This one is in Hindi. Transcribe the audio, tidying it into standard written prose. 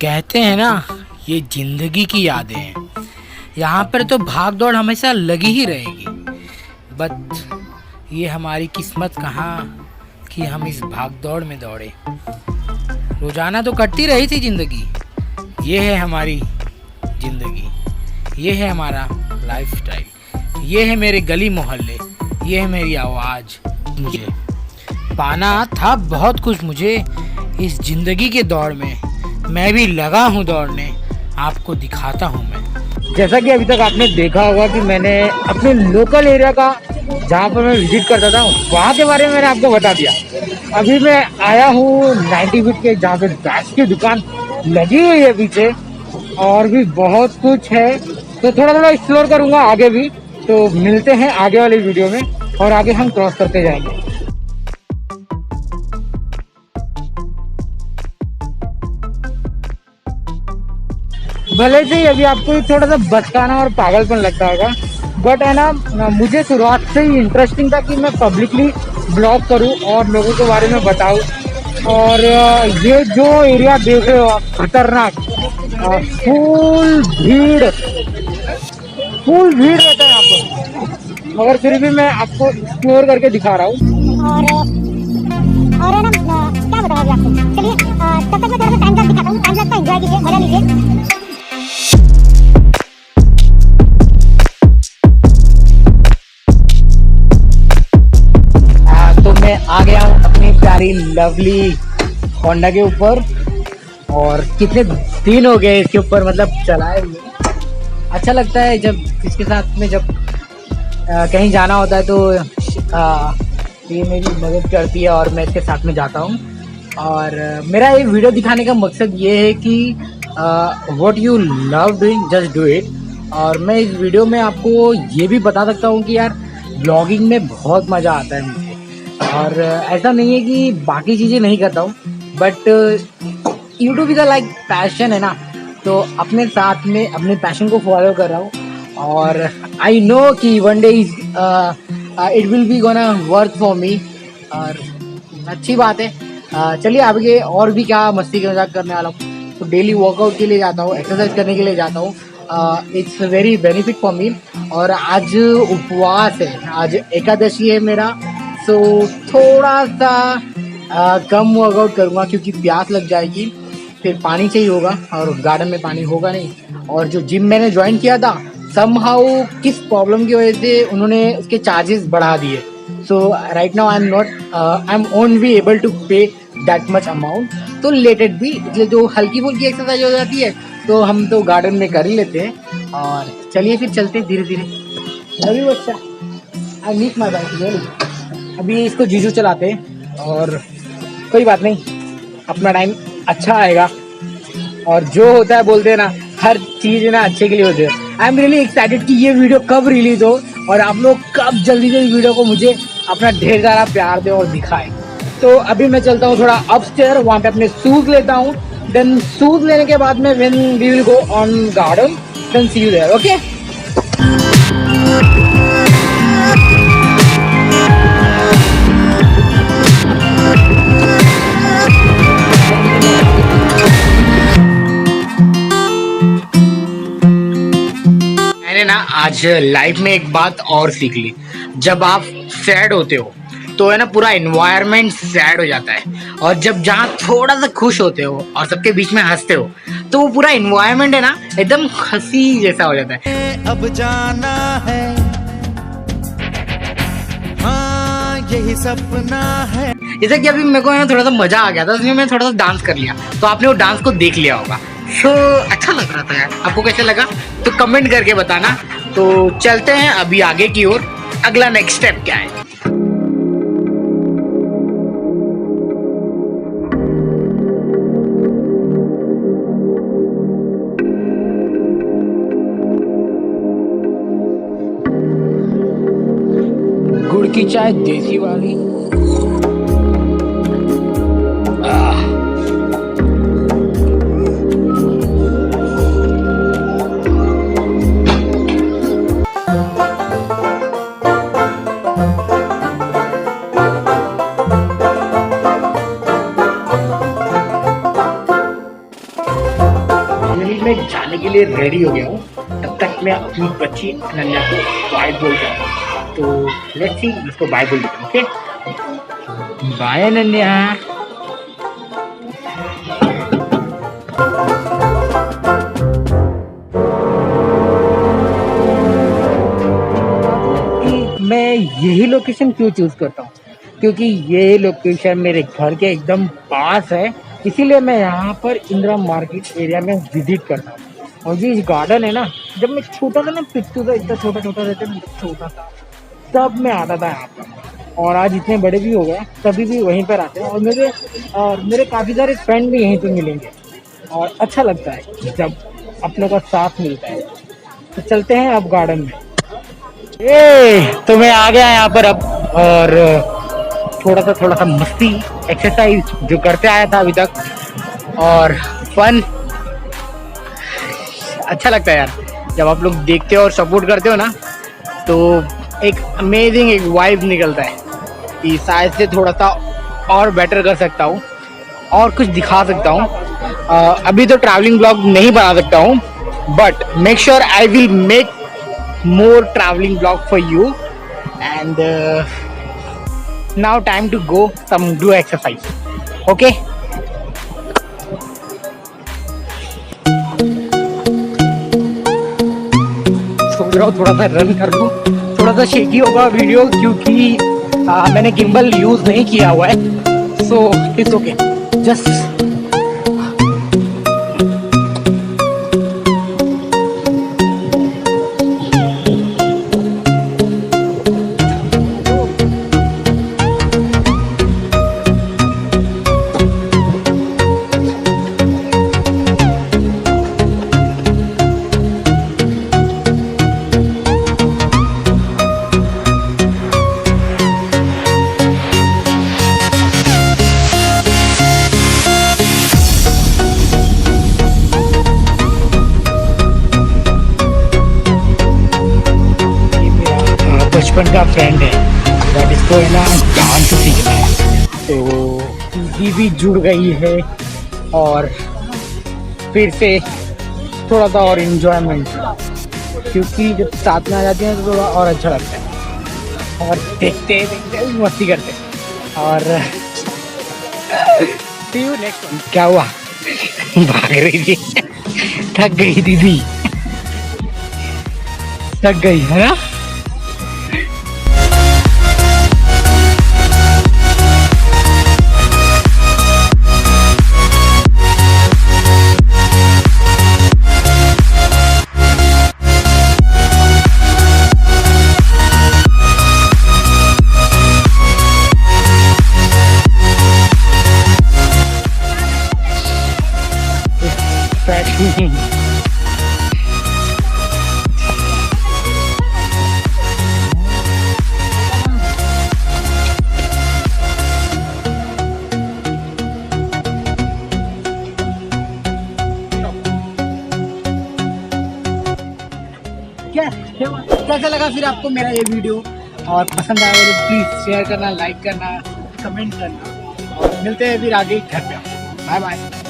कहते हैं ना, ये जिंदगी की यादें हैं। यहाँ पर तो भाग दौड़ हमेशा लगी ही रहेगी, बट ये हमारी किस्मत कहाँ कि हम इस भाग दौड़ में दौड़े। रोजाना तो कटती रही थी जिंदगी। ये है हमारी जिंदगी, ये है हमारा लाइफस्टाइल, ये है मेरे गली मोहल्ले, ये है मेरी आवाज़। मुझे पाना था बहुत कुछ मुझे इस जिंदगी के दौड़ में। मैं भी लगा हूँ दौड़ने, आपको दिखाता हूँ मैं। जैसा कि अभी तक आपने देखा होगा कि मैंने अपने लोकल एरिया का जहाँ पर मैं विजिट करता था वहाँ के बारे में मैंने आपको बता दिया। अभी मैं आया हूँ 90 फीट के, जहाँ पे बैच की दुकान लगी हुई है पीछे, और भी बहुत कुछ है। तो थोड़ा थोड़ा एक्सप्लोर करूँगा आगे भी। तो मिलते हैं आगे वाली वीडियो में, और आगे हम क्रॉस करते जाएंगे। भले से ही अभी आपको थोड़ा सा बचकाना और पागलपन लगता होगा, बट है ना, मुझे शुरुआत से ही इंटरेस्टिंग था कि मैं पब्लिकली ब्लॉग करूं और लोगों के बारे में बताऊं। और ये जो एरिया देख रहे हो आप, खतरनाक, फुल भीड़ रहता है यहाँ पर, मगर फिर भी मैं आपको एक्सप्लोर करके दिखा रहा हूँ। और है ना, क्या बताऊँ अभी आपको। चलिए तब तक मैं थोड़ा सा टाइम लैप्स दिखाता हूँ। टाइम लैप्स का एंजॉय कीजिए, मजा लीजिए। तो मैं आ गया हूँ अपनी प्यारी लवली होंडा के ऊपर, और कितने दिन हो गए इसके ऊपर मतलब चलाए हुए। अच्छा लगता है जब इसके साथ में जब कहीं जाना होता है तो ये मेरी मदद करती है और मैं इसके साथ में जाता हूँ। और मेरा ये वीडियो दिखाने का मकसद ये है कि what you love doing just do it. और मैं इस वीडियो में आपको ये भी बता सकता हूँ कि यार ब्लॉगिंग में बहुत मज़ा आता है मुझे। और ऐसा नहीं है कि बाकी चीज़ें नहीं करता हूँ, but YouTube is like passion है ना, तो अपने साथ में अपने पैशन को फॉलो कर रहा हूँ। और आई नो कि one day is it will be gonna worth for me, और अच्छी बात है। चलिए आगे और भी क्या मस्ती के मजाक करने वाला हूँ। तो डेली वर्कआउट के लिए जाता हूँ, एक्सरसाइज करने के लिए जाता हूँ। It's very benefit for me. और आज उपवास है, आज एकादशी है मेरा, सो थोड़ा सा कम वर्कआउट करूँगा क्योंकि प्यास लग जाएगी, फिर पानी चाहिए होगा और गार्डन में पानी होगा नहीं। और जो जिम मैंने ज्वाइन किया था, समहाउ किस प्रॉब्लम की वजह से उन्होंने उसके चार्जेस बढ़ा दिए। So right now I am only able to pay that much amount. तो लेट इट बी, इसलिए जो हल्की फुल्की एक्सरसाइज हो जाती है तो हम तो गार्डन में कर ही लेते हैं। और चलिए फिर चलते धीरे धीरे। अभी बच्चा आई मीट माई बाइक, अभी इसको जीजू चलाते हैं, और कोई बात नहीं, अपना टाइम अच्छा आएगा। और जो होता है बोलते हैं ना, हर चीज़ ना अच्छे के लिए होती है। आई एम रियली एक्साइटेड कि ये वीडियो कब रिलीज हो और आप लोग कब जल्दी से इस वीडियो को मुझे अपना ढेर सारा प्यार दें और दिखाएं। तो अभी मैं चलता हूँ थोड़ा अपस्टेयर, वहाँ पे अपने शूज़ लेता हूँ। देन शूज़ लेने के बाद में when we will go on garden, then see you there, okay. मैंने ना आज लाइफ में एक बात और सीख ली। जब आप सैड होते हो तो है ना, पूरा एनवायरनमेंट सैड हो जाता है। और जब जहाँ थोड़ा सा खुश होते हो और सबके बीच में हंसते हो तो वो पूरा एनवायरनमेंट है ना, एकदम हंसी जैसा हो जाता है। अब जाना है, हाँ यही सपना है। जैसे कि अभी मेरे को है ना थोड़ा सा मजा आ गया था, इसलिए मैं थोड़ा सा डांस कर लिया। तो आपने वो डांस को देख लिया होगा, सो अच्छा लग रहा था यार। आपको कैसे लगा तो कमेंट करके बताना। तो चलते हैं अभी आगे की ओर, अगला नेक्स्ट स्टेप क्या है। गुड़ की चाय देसी वाली, फाइनली मैं जाने के लिए रेडी हो गया हूँ। तब तक मैं अपनी बच्ची अनन्या को बाय बोल जाऊँगा। तो लेट्स सी, इसको बाय बोल देता हूँ। Okay, bye Ananya. मैं यही लोकेशन क्यों चूज करता हूँ, क्योंकि ये लोकेशन मेरे घर के एकदम पास है, इसीलिए मैं यहाँ पर इंदिरा मार्केट एरिया में विजिट करता हूँ। और ये गार्डन है ना, जब मैं छोटा था ना, पिट्टू था, इतना छोटा छोटा रहता था, छोटा था, तब मैं आता था यहाँ पर। और आज इतने बड़े भी हो गए, तभी भी वहीं पर आते हैं। और मेरे काफ़ी सारे फ्रेंड भी यहीं पर मिलेंगे और अच्छा लगता है जब अपनों का साथ मिलता है। तो चलते हैं अब गार्डन में। तो मैं आ गया यहाँ पर अब, और थोड़ा सा मस्ती एक्सरसाइज जो करते आया था अभी तक, और फन अच्छा लगता है यार जब आप लोग देखते हो और सपोर्ट करते हो ना, तो एक अमेजिंग एक वाइब निकलता है कि शायद से थोड़ा सा और बेटर कर सकता हूँ और कुछ दिखा सकता हूँ। अभी तो ट्रैवलिंग ब्लॉग नहीं बना सकता हूँ, but make sure I will make more traveling vlog for you. And now time to go do exercise. Okay, सोच रहा हूँ थोड़ा सा रन कर लूँ। थोड़ा सा शेकी होगा वीडियो क्योंकि मैंने गिम्बल यूज नहीं किया हुआ है, सो इट्स ओके। जस्ट बचपन का फ्रेंड है, बट इसको है ना डांस सीखना है, तो ये भी जुड़ गई है और फिर से थोड़ा सा और इन्जॉयमेंट, क्योंकि जब साथ में आ जाते हैं तो थोड़ा और अच्छा लगता है और देखते देखते मस्ती करते हैं। और see you next one। क्या हुआ? भाग रही थी, थक गई दीदी, थक गई है ना। कैसा लगा फिर आपको मेरा ये वीडियो, और पसंद आया तो प्लीज शेयर करना, लाइक करना, कमेंट करना, और मिलते हैं फिर आगे घर पे। Bye bye.